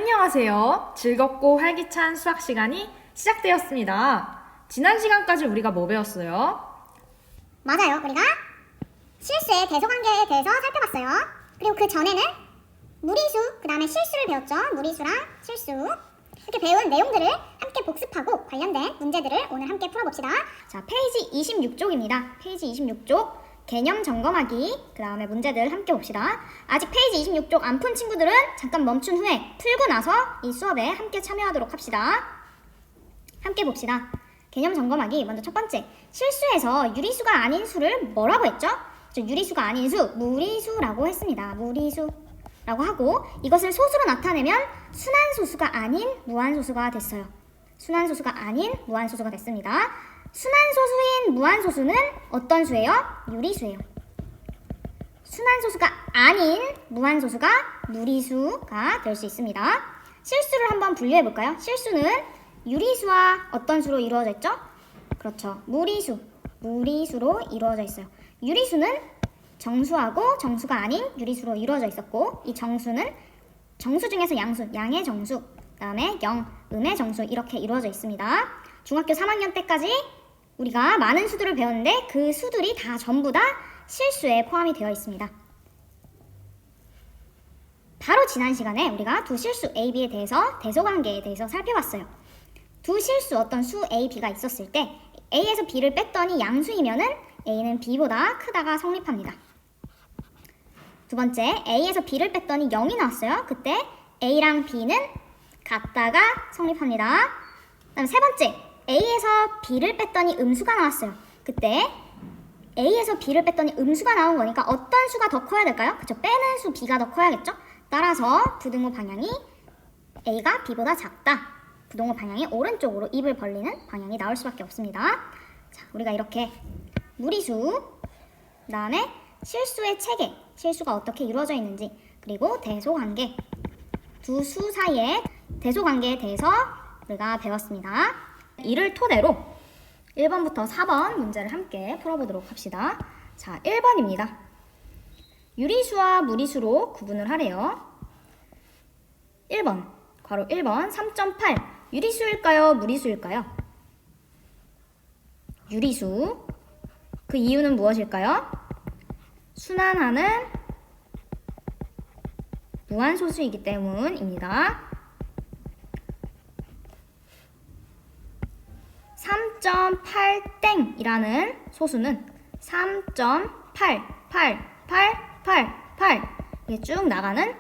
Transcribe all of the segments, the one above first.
안녕하세요. 즐겁고 활기찬 수학 시간이 시작되었습니다. 지난 시간까지 우리가 뭐 배웠어요? 맞아요. 우리가 실수의 대소관계에 대해서 살펴봤어요. 그리고 그 전에는 무리수, 그 다음에 실수를 배웠죠. 무리수랑 실수. 이렇게 배운 내용들을 함께 복습하고 관련된 문제들을 오늘 함께 풀어봅시다. 자, 페이지 26쪽입니다. 페이지 26쪽 개념 점검하기, 그 다음에 문제들 함께 봅시다. 아직 페이지 26쪽 안 푼 친구들은 잠깐 멈춘 후에 풀고 나서 이 수업에 함께 참여하도록 합시다. 함께 봅시다. 개념 점검하기 먼저 첫 번째, 실수에서 유리수가 아닌 수를 뭐라고 했죠? 유리수가 아닌 수, 무리수라고 했습니다. 무리수라고 하고 이것을 소수로 나타내면 순환소수가 아닌 무한소수가 됐어요. 순환소수가 아닌 무한소수가 됐습니다. 순환소수인 무한소수는 어떤 수예요? 유리수예요. 순환소수가 아닌 무한소수가 무리수가 될 수 있습니다. 실수를 한번 분류해 볼까요? 실수는 유리수와 어떤 수로 이루어져 있죠? 그렇죠. 무리수로 이루어져 있어요. 유리수는 정수하고 정수가 아닌 유리수로 이루어져 있었고, 이 정수는 정수 중에서 양수, 양의 정수, 그 다음에 음의 정수 이렇게 이루어져 있습니다. 중학교 3학년 때까지 우리가 많은 수들을 배웠는데 그 수들이 다 전부 다 실수에 포함이 되어 있습니다. 바로 지난 시간에 우리가 두 실수 A, B에 대해서 대소관계에 대해서 살펴봤어요. 두 실수 어떤 수 A, B가 있었을 때 A에서 B를 뺐더니 양수이면은 A는 B보다 크다가 성립합니다. 두 번째, A에서 B를 뺐더니 0이 나왔어요. 그때 A랑 B는 같다가 성립합니다. 그다음 세 번째, A에서 B를 뺐더니 음수가 나왔어요. 그때 A에서 B를 뺐더니 음수가 나온 거니까 어떤 수가 더 커야 될까요? 그쵸, 빼는 수 B가 더 커야겠죠? 따라서 부등호 방향이 A가 B보다 작다. 부등호 방향이 오른쪽으로 입을 벌리는 방향이 나올 수밖에 없습니다. 자, 우리가 이렇게 무리수, 그 다음에 실수의 체계, 실수가 어떻게 이루어져 있는지, 그리고 대소관계, 두 수 사이의 대소관계에 대해서 우리가 배웠습니다. 이를 토대로 1번부터 4번 문제를 함께 풀어보도록 합시다. 자, 1번입니다. 유리수와 무리수로 구분을 하래요. 1번, 괄호 1번 3.8 유리수일까요? 무리수일까요? 유리수. 그 이유는 무엇일까요? 순환하는 무한소수이기 때문입니다. 3.8땡이라는 소수는 3.8888 이게 쭉 나가는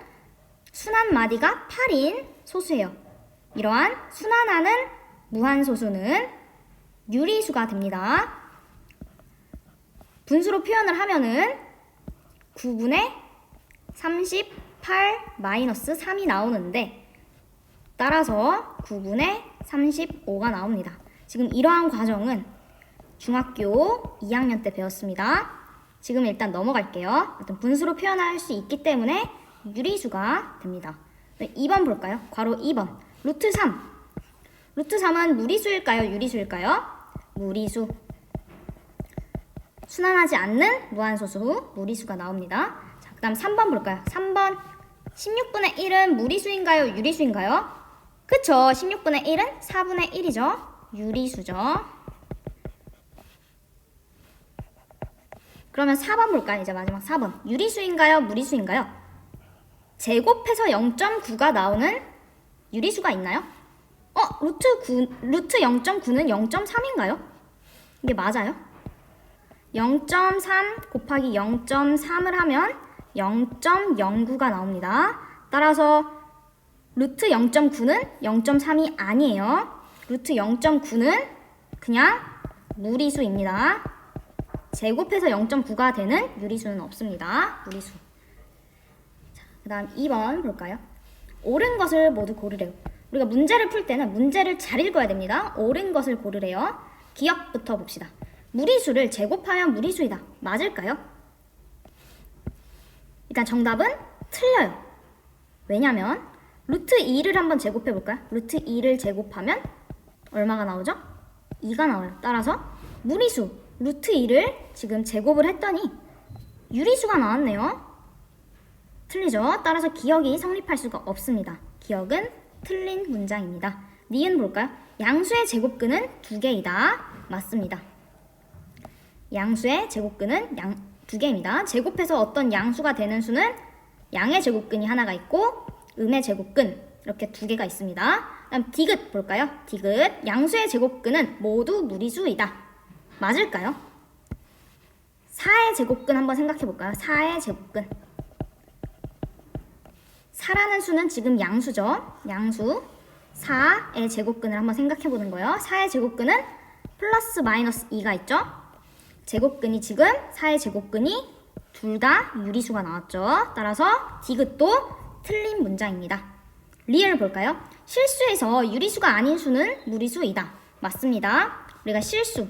순환 마디가 8인 소수예요. 이러한 순환하는 무한소수는 유리수가 됩니다. 분수로 표현을 하면은 9분의 38 마이너스 3이 나오는데 따라서 9분의 35가 나옵니다. 지금 이러한 과정은 중학교 2학년 때 배웠습니다. 지금 일단 넘어갈게요. 일단 분수로 표현할 수 있기 때문에 유리수가 됩니다. 2번 볼까요? 괄호 2번 루트 3. 루트 3은 무리수일까요? 유리수일까요? 무리수. 순환하지 않는 무한소수 무리수가 나옵니다. 자, 그 다음 3번 볼까요? 3번 16분의 1은 무리수인가요? 유리수인가요? 그쵸, 16분의 1은 4분의 1이죠. 유리수죠. 그러면 4번 볼까요? 이제 마지막 4번. 유리수인가요? 무리수인가요? 제곱해서 0.9가 나오는 유리수가 있나요? 루트 0.9는 0.3인가요? 이게 맞아요? 0.3 곱하기 0.3을 하면 0.09가 나옵니다. 따라서 루트 0.9는 0.3이 아니에요. 루트 0.9는 그냥 무리수입니다. 제곱해서 0.9가 되는 유리수는 없습니다. 무리수. 자, 그 다음 2번 볼까요? 옳은 것을 모두 고르래요. 우리가 문제를 풀 때는 문제를 잘 읽어야 됩니다. 옳은 것을 고르래요. 기억부터 봅시다. 무리수를 제곱하면 무리수이다. 맞을까요? 일단 정답은 틀려요. 왜냐면 루트 2를 한번 제곱해 볼까요? 루트 2를 제곱하면 얼마가 나오죠? 2가 나와요. 따라서 무리수 루트 2를 지금 제곱을 했더니 유리수가 나왔네요. 틀리죠? 따라서 기억이 성립할 수가 없습니다. 기억 기억은 틀린 문장입니다. 니은 볼까요? 양수의 제곱근은 2개이다. 맞습니다. 양수의 제곱근은 2개입니다. 제곱해서 어떤 양수가 되는 수는 양의 제곱근이 하나가 있고 음의 제곱근 이렇게 2개가 있습니다. 다음 디귿 볼까요? 디귿 양수의 제곱근은 모두 무리수이다. 맞을까요? 4의 제곱근 한번 생각해 볼까요? 4의 제곱근. 4라는 수는 지금 양수죠. 양수. 4의 제곱근을 한번 생각해 보는 거예요. 4의 제곱근은 플러스 마이너스 2가 있죠. 제곱근이 지금 4의 제곱근이 둘 다 유리수가 나왔죠. 따라서 디귿도 틀린 문장입니다. 리을 볼까요? 실수에서 유리수가 아닌 수는 무리수이다. 맞습니다. 우리가 실수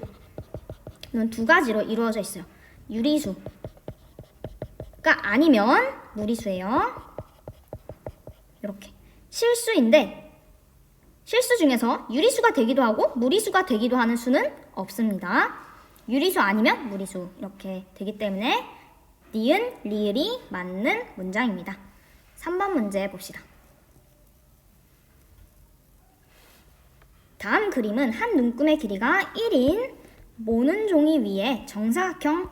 이건 2가지로 이루어져 있어요. 유리수가 아니면 무리수예요. 이렇게 실수인데 실수 중에서 유리수가 되기도 하고 무리수가 되기도 하는 수는 없습니다. 유리수 아니면 무리수 이렇게 되기 때문에 니은, 리을이 맞는 문장입니다. 3번 문제 봅시다. 다음 그림은 한 눈금의 길이가 1인 모는 종이 위에 정사각형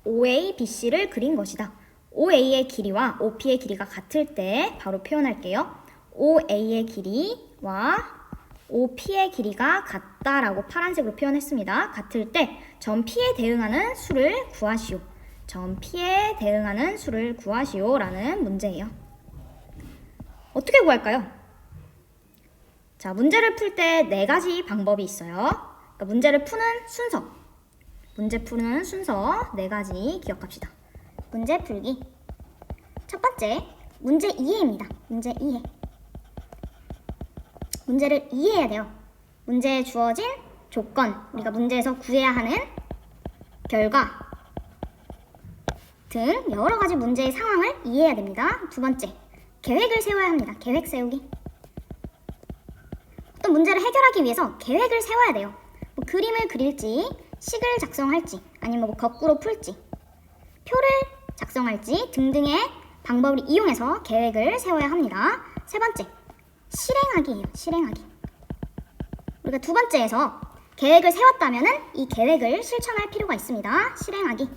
OABC를 그린 것이다. OA의 길이와 OP의 길이가 같을 때 바로 표현할게요. OA의 길이와 OP의 길이가 같다라고 파란색으로 표현했습니다. 같을 때 점 P에 대응하는 수를 구하시오. 점 P에 대응하는 수를 구하시오라는 문제예요. 어떻게 구할까요? 자, 문제를 풀 때 4가지 방법이 있어요. 그러니까 문제를 푸는 순서. 문제 푸는 순서 4가지 기억합시다. 문제 풀기. 첫 번째, 문제 이해입니다. 문제 이해. 문제를 이해해야 돼요. 문제에 주어진 조건, 우리가 문제에서 구해야 하는 결과 등 여러 가지 문제의 상황을 이해해야 됩니다. 두 번째, 계획을 세워야 합니다. 계획 세우기. 어떤 문제를 해결하기 위해서 계획을 세워야 돼요. 뭐 그림을 그릴지, 식을 작성할지, 아니면 뭐 거꾸로 풀지, 표를 작성할지 등등의 방법을 이용해서 계획을 세워야 합니다. 세 번째, 실행하기예요. 실행하기. 우리가 두 번째에서 계획을 세웠다면은 이 계획을 실천할 필요가 있습니다. 실행하기.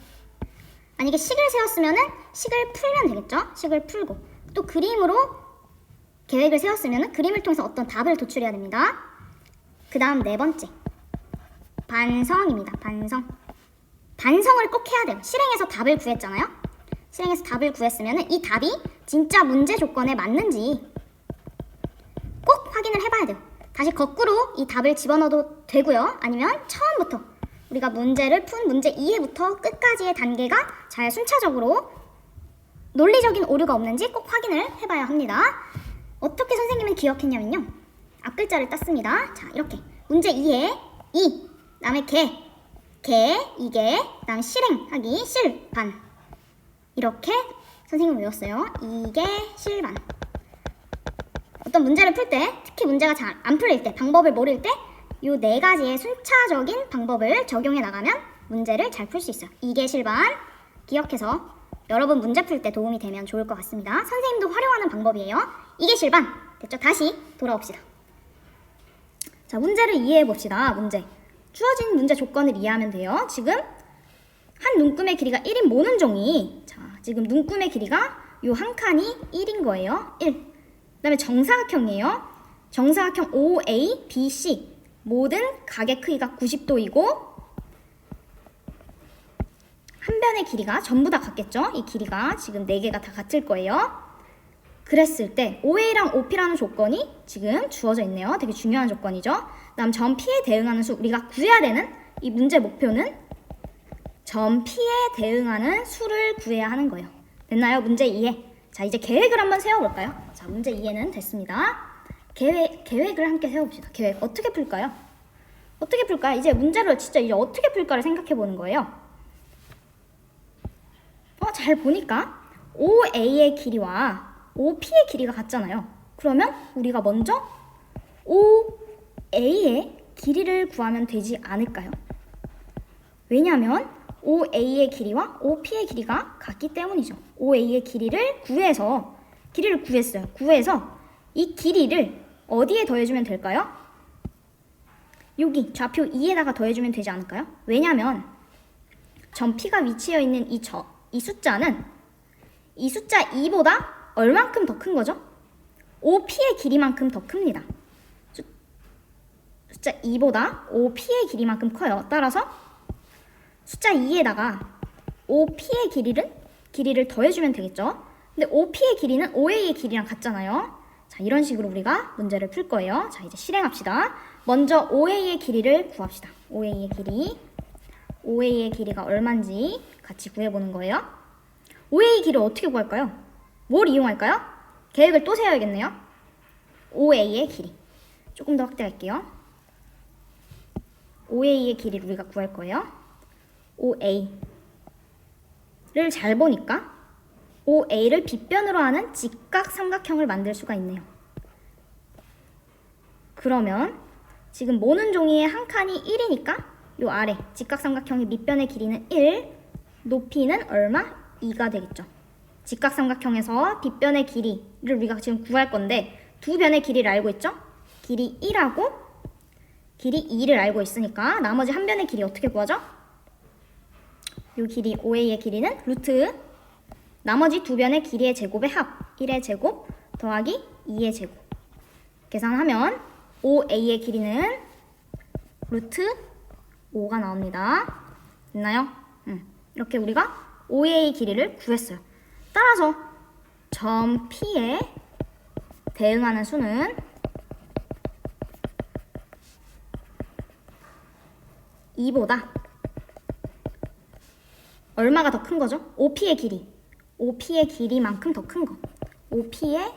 만약에 식을 세웠으면은 식을 풀면 되겠죠. 식을 풀고 또 그림으로 계획을 세웠으면은 그림을 통해서 어떤 답을 도출해야 됩니다. 그 다음 네 번째, 반성입니다. 반성. 반성을 꼭 해야 돼요. 실행해서 답을 구했잖아요. 실행해서 답을 구했으면은 이 답이 진짜 문제 조건에 맞는지 꼭 확인을 해봐야 돼요. 다시 거꾸로 이 답을 집어넣어도 되고요. 아니면 처음부터 우리가 문제를 푼 문제 이해부터 끝까지의 단계가 잘 순차적으로 논리적인 오류가 없는지 꼭 확인을 해봐야 합니다. 어떻게 선생님은 기억했냐면요. 앞글자를 땄습니다. 자, 이렇게 문제 이해, 이, 그다음에 이게, 그다음 실행하기, 실반. 이렇게 선생님은 외웠어요. 이게 실반. 어떤 문제를 풀 때, 특히 문제가 잘 안 풀릴 때, 방법을 모를 때 이 4가지의 순차적인 방법을 적용해 나가면 문제를 잘 풀 수 있어요. 이게 실반 기억해서 여러분 문제 풀 때 도움이 되면 좋을 것 같습니다. 선생님도 활용하는 방법이에요. 이게 실반. 됐죠? 다시 돌아옵시다. 자, 문제를 이해해 봅시다. 문제. 주어진 문제 조건을 이해하면 돼요. 지금 한 눈금의 길이가 1인 모는 종이, 자, 지금 눈금의 길이가 요 한 칸이 1인 거예요. 1. 그 다음에 정사각형이에요. 정사각형 OA, BC. 모든 각의 크기가 90도이고 한 변의 길이가 전부 다 같겠죠? 이 길이가 지금 4개가 다 같을 거예요. 그랬을 때 OA랑 OP라는 조건이 지금 주어져 있네요. 되게 중요한 조건이죠. 다음 점 P에 대응하는 수, 우리가 구해야 되는 이 문제 목표는 점 P에 대응하는 수를 구해야 하는 거예요. 됐나요? 문제 이해. 자, 이제 계획을 한번 세워볼까요? 자, 문제 이해는 됐습니다. 계획을 함께 세워봅시다. 계획 어떻게 풀까요? 어떻게 풀까요? 이제 문제를 진짜 이제 어떻게 풀까를 생각해 보는 거예요. 잘 보니까 OA의 길이와 OP의 길이가 같잖아요. 그러면 우리가 먼저 OA의 길이를 구하면 되지 않을까요? 왜냐하면 OA의 길이와 OP의 길이가 같기 때문이죠. OA의 길이를 구했어요. 구해서 이 길이를 어디에 더해주면 될까요? 여기 좌표 2에다가 더해주면 되지 않을까요? 왜냐면 점 P가 위치해 있는 이 숫자는 이 숫자 2보다 얼만큼 더 큰 거죠? OP의 길이만큼 더 큽니다. 숫자 2보다 OP의 길이만큼 커요. 따라서 숫자 2에다가 OP의 길이를 더해주면 되겠죠? 근데 OP의 길이는 OA의 길이랑 같잖아요. 자, 이런 식으로 우리가 문제를 풀 거예요. 자, 이제 실행합시다. 먼저 OA의 길이를 구합시다. OA의 길이가 얼마인지 같이 구해보는 거예요. OA의 길이를 어떻게 구할까요? 뭘 이용할까요? 계획을 또 세워야겠네요. OA의 길이. 조금 더 확대할게요. OA의 길이를 우리가 구할 거예요. OA를 잘 보니까 OA를 빗변으로 하는 직각삼각형을 만들 수가 있네요. 그러면 지금 모는 종이의 한 칸이 1이니까 요 아래 직각삼각형의 밑변의 길이는 1, 높이는 얼마? 2가 되겠죠. 직각삼각형에서 빗변의 길이를 우리가 지금 구할 건데 두 변의 길이를 알고 있죠? 길이 1하고 길이 2를 알고 있으니까 나머지 한 변의 길이 어떻게 구하죠? 요 길이 OA의 길이는 루트 나머지 두 변의 길이의 제곱의 합 1의 제곱 더하기 2의 제곱 계산하면 OA의 길이는 루트 5가 나옵니다. 됐나요? 이렇게 우리가 OA의 길이를 구했어요. 따라서 점 P에 대응하는 수는 2보다 얼마가 더 큰 거죠? OP의 길이만큼 더 큰 거. OP의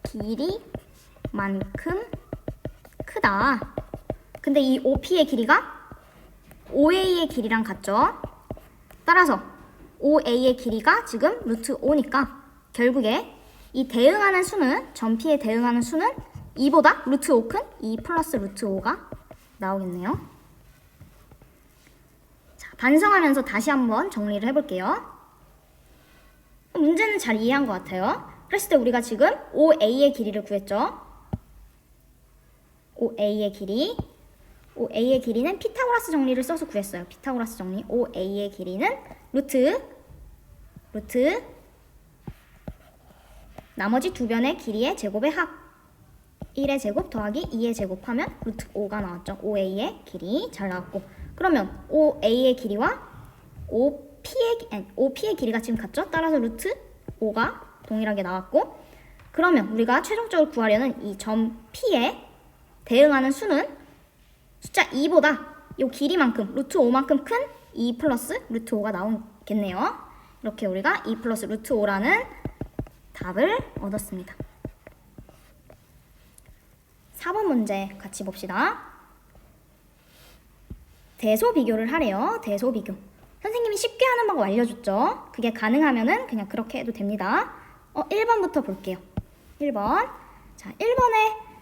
길이만큼 크다. 근데 이 OP의 길이가 OA의 길이랑 같죠? 따라서 OA의 길이가 지금 루트 5니까 결국에 이 대응하는 수는 점 P에 대응하는 수는 2보다 루트 5 큰 2 플러스 루트 5가 나오겠네요. 자, 반성하면서 다시 한번 정리를 해볼게요. 문제는 잘 이해한 것 같아요. 그랬을 때 우리가 지금 OA의 길이를 구했죠. OA의 길이는 피타고라스 정리를 써서 구했어요. 피타고라스 정리. OA의 길이는 루트 나머지 두 변의 길이의 제곱의 합 1의 제곱 더하기 2의 제곱하면 루트 5가 나왔죠. OA의 길이 잘 나왔고 그러면 OA의 길이와 OP의 길이가 지금 같죠? 따라서 루트 5가 동일하게 나왔고 그러면 우리가 최종적으로 구하려는 이 점 P에 대응하는 수는 숫자 2보다 이 길이만큼 루트 5만큼 큰 2 플러스 루트 5가 나오겠네요. 이렇게 우리가 2 플러스 루트 5라는 답을 얻었습니다. 4번 문제 같이 봅시다. 대소 비교를 하래요. 대소 비교. 선생님이 쉽게 하는 방법 알려줬죠? 그게 가능하면은 그냥 그렇게 해도 됩니다. 1번부터 볼게요. 1번. 자, 1번에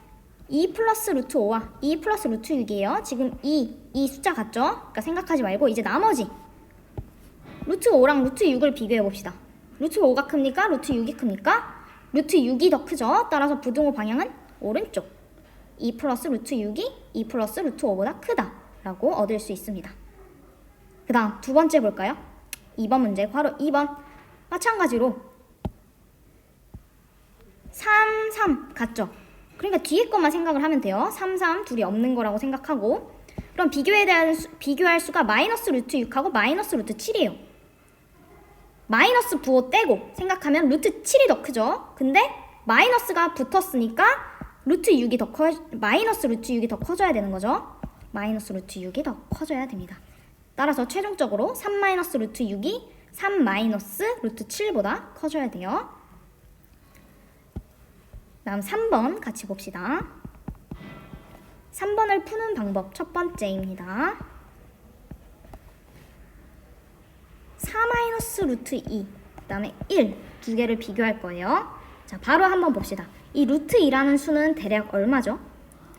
2 플러스 루트 5와 2 플러스 루트 6이에요. 지금 이 숫자 같죠? 그러니까 생각하지 말고 이제 나머지 루트 5랑 루트 6을 비교해 봅시다. 루트 5가 큽니까? 루트 6이 큽니까? 루트 6이 더 크죠? 따라서 부등호 방향은 오른쪽. 2 플러스 루트 6이 2 플러스 루트 5보다 크다 라고 얻을 수 있습니다. 그 다음 두 번째 볼까요? 2번 문제 바로 2번 마찬가지로 3, 3 같죠? 그러니까 뒤에 것만 생각을 하면 돼요. 3, 3 둘이 없는 거라고 생각하고 그럼 비교할 수가 마이너스 루트 6하고 마이너스 루트 7이에요. 마이너스 부호 떼고 생각하면 루트 7이 더 크죠? 근데 마이너스가 붙었으니까 마이너스 루트 6이 더 커져야 되는 거죠? 마이너스 루트 6이 더 커져야 됩니다. 따라서 최종적으로 3 마이너스 루트 6이 3 마이너스 루트 7보다 커져야 돼요. 다음 3번 같이 봅시다. 3번을 푸는 방법 첫 번째입니다. 4 마이너스 루트 2, 그 다음에 1 두 개를 비교할 거예요. 자, 바로 한번 봅시다. 이 루트 2라는 수는 대략 얼마죠?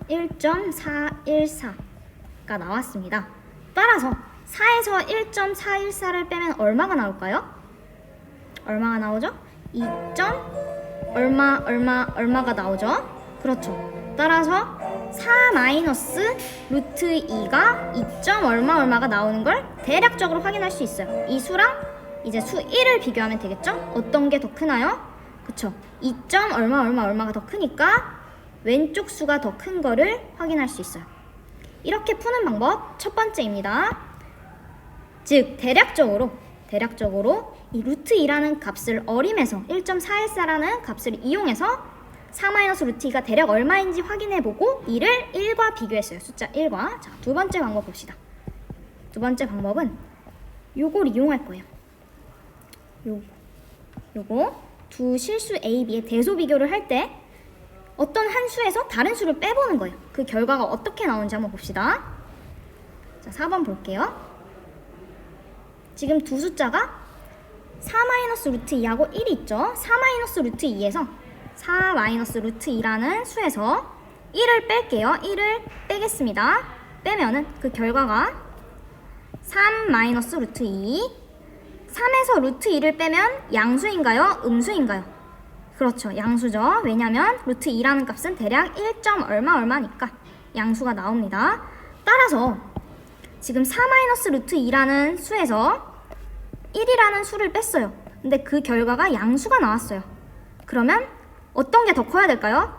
1.414가 나왔습니다. 따라서 4에서 1.414를 빼면 얼마가 나올까요? 얼마가 나오죠? 2. 얼마가 나오죠? 그렇죠. 따라서 4 마이너스 루트 2가 2점 얼마가 나오는 걸 대략적으로 확인할 수 있어요. 이 수랑 이제 수 1을 비교하면 되겠죠? 어떤 게 더 크나요? 그쵸. 2점 얼마가 더 크니까 왼쪽 수가 더 큰 거를 확인할 수 있어요. 이렇게 푸는 방법 첫 번째입니다. 즉 대략적으로 이 루트 2라는 값을 어림해서 1.414라는 값을 이용해서 4 마이너스 루트 2가 대략 얼마인지 확인해보고 이를 1과 비교했어요. 숫자 1과. 자, 두 번째 방법 봅시다. 두 번째 방법은 요걸 이용할 거예요. 요거 두 실수 A, B의 대소 비교를 할 때 어떤 한 수에서 다른 수를 빼보는 거예요. 그 결과가 어떻게 나오는지 한번 봅시다. 자, 4번 볼게요. 지금 두 숫자가 4 마이너스 루트 2하고 1이 있죠. 4 마이너스 루트 2에서 4 마이너스 루트 2라는 수에서 1을 뺄게요. 1을 빼겠습니다. 빼면은 그 결과가 3 마이너스 루트 2. 3에서 루트 2를 빼면 양수인가요? 음수인가요? 그렇죠. 양수죠. 왜냐면 루트 2라는 값은 대략 1점 얼마니까 양수가 나옵니다. 따라서 지금 4 마이너스 루트 2라는 수에서 1이라는 수를 뺐어요. 근데 그 결과가 양수가 나왔어요. 그러면 어떤 게 더 커야 될까요?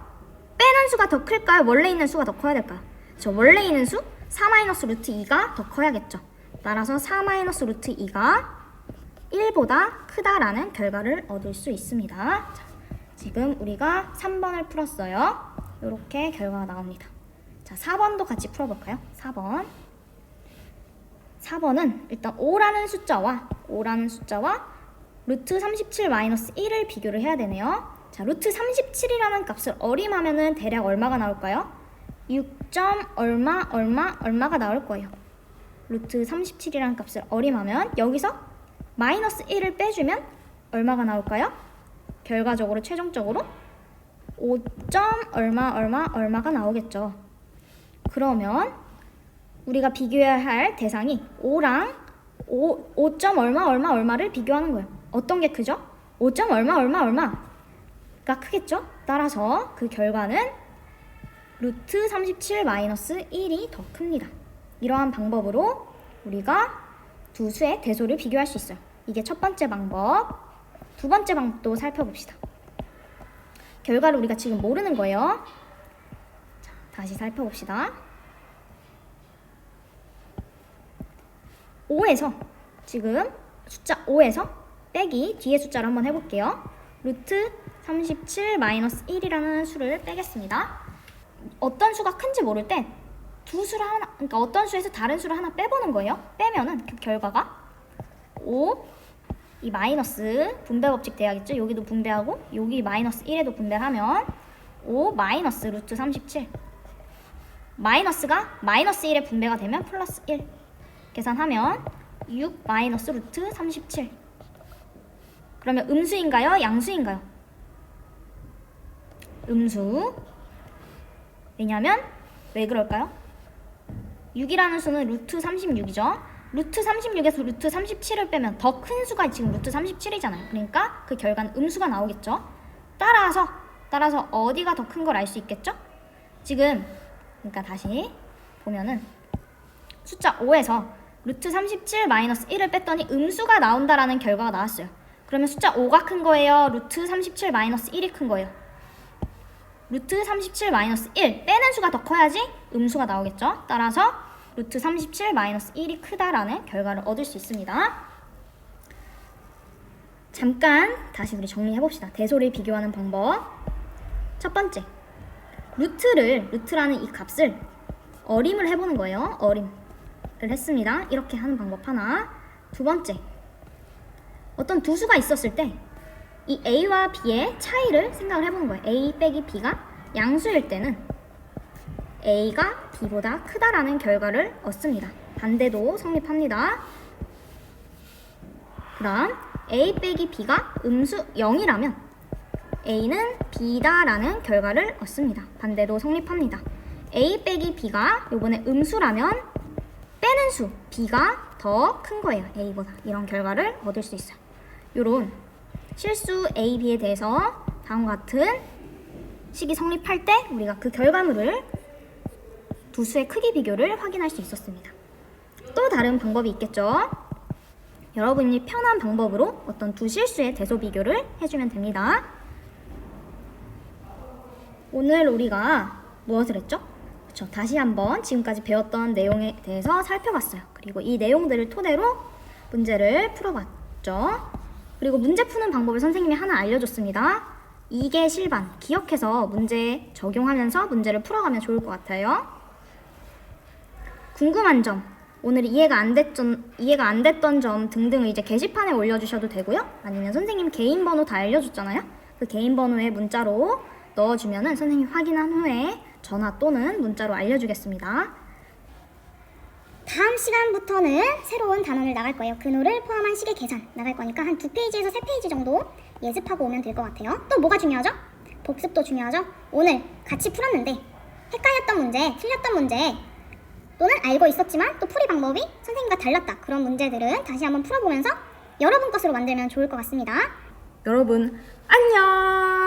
빼는 수가 더 클까요? 원래 있는 수가 더 커야 될까요? 저 원래 있는 수 4 마이너스 루트 2가 더 커야겠죠. 따라서 4 마이너스 루트 2가 1보다 크다라는 결과를 얻을 수 있습니다. 자, 지금 우리가 3번을 풀었어요. 이렇게 결과가 나옵니다. 자, 4번도 같이 풀어볼까요? 4번은 일단 5라는 숫자와 루트 37 마이너스 1을 비교를 해야 되네요. 자, 루트 37이라는 값을 어림하면은 대략 얼마가 나올까요? 6점 얼마가 나올 거예요. 루트 37이라는 값을 어림하면 여기서 마이너스 1을 빼주면 얼마가 나올까요? 결과적으로 최종적으로 5점 얼마가 나오겠죠. 그러면 우리가 비교해야 할 대상이 5랑 5점 얼마를 비교하는 거예요. 어떤 게 크죠? 5점 얼마가 크겠죠? 따라서 그 결과는 루트 37 마이너스 1이 더 큽니다. 이러한 방법으로 우리가 두 수의 대소를 비교할 수 있어요. 이게 첫 번째 방법. 두 번째 방법도 살펴봅시다. 결과를 우리가 지금 모르는 거예요. 자, 다시 살펴봅시다. 5에서 지금 숫자 5에서 빼기 뒤에 숫자를 한번 해볼게요. 루트 37 마이너스 1이라는 수를 빼겠습니다. 어떤 수가 큰지 모를 때 두 수를 하나, 그러니까 어떤 수에서 다른 수를 하나 빼보는 거예요. 빼면은 그 결과가 5, 이 마이너스 분배 법칙 돼야겠죠. 여기도 분배하고 여기 마이너스 1에도 분배를 하면 5 마이너스 루트 37. 마이너스가 마이너스 1에 분배가 되면 플러스 1. 계산하면 6 마이너스 루트 37. 그러면 음수인가요? 양수인가요? 음수. 왜냐면 왜 그럴까요? 6이라는 수는 루트 36이죠. 루트 36에서 루트 37을 빼면 더 큰 수가 지금 루트 37이잖아요. 그러니까 그 결과는 음수가 나오겠죠. 따라서 어디가 더 큰 걸 알 수 있겠죠? 지금 그러니까 다시 보면은 숫자 5에서 루트 37 마이너스 1을 뺐더니 음수가 나온다라는 결과가 나왔어요. 그러면 숫자 5가 큰 거예요? 루트 37 마이너스 1이 큰 거예요? 루트 37 마이너스 1 빼는 수가 더 커야지 음수가 나오겠죠. 따라서 루트 37 마이너스 1이 크다라는 결과를 얻을 수 있습니다. 잠깐 다시 우리 정리해봅시다. 대소를 비교하는 방법. 첫 번째, 루트라는 이 값을 어림을 해보는 거예요. 어림을 했습니다. 이렇게 하는 방법 하나. 두 번째, 어떤 두 수가 있었을 때 이 A와 B의 차이를 생각을 해보는 거예요. A 빼기 B가 양수일 때는 A가 B보다 크다라는 결과를 얻습니다. 반대도 성립합니다. 그럼 A 빼기 B가 음수 0이라면 A는 B다라는 결과를 얻습니다. 반대도 성립합니다. A 빼기 B가 요번에 음수라면 빼는 수 B가 더 큰 거예요. A보다. 이런 결과를 얻을 수 있어요. 요런 실수 A, B에 대해서 다음과 같은 식이 성립할 때 우리가 그 결과물을 두 수의 크기 비교를 확인할 수 있었습니다. 또 다른 방법이 있겠죠? 여러분이 편한 방법으로 어떤 두 실수의 대소 비교를 해주면 됩니다. 오늘 우리가 무엇을 했죠? 그렇죠. 다시 한번 지금까지 배웠던 내용에 대해서 살펴봤어요. 그리고 이 내용들을 토대로 문제를 풀어봤죠. 그리고 문제 푸는 방법을 선생님이 하나 알려줬습니다. 이게 실반, 기억해서 문제에 적용하면서 문제를 풀어가면 좋을 것 같아요. 궁금한 점, 오늘 이해가 안 됐던 점 등등을 이제 게시판에 올려주셔도 되고요. 아니면 선생님 개인 번호 다 알려줬잖아요. 그 개인 번호에 문자로 넣어주면은 선생님 확인한 후에 전화 또는 문자로 알려주겠습니다. 다음 시간부터는 새로운 단원을 나갈 거예요. 근호를 포함한 식의 계산 나갈 거니까 한 2페이지에서 3페이지 정도 예습하고 오면 될 것 같아요. 또 뭐가 중요하죠? 복습도 중요하죠? 오늘 같이 풀었는데 헷갈렸던 문제, 틀렸던 문제 또는 알고 있었지만 또 풀이 방법이 선생님과 달랐다. 그런 문제들은 다시 한번 풀어보면서 여러분 것으로 만들면 좋을 것 같습니다. 여러분, 안녕!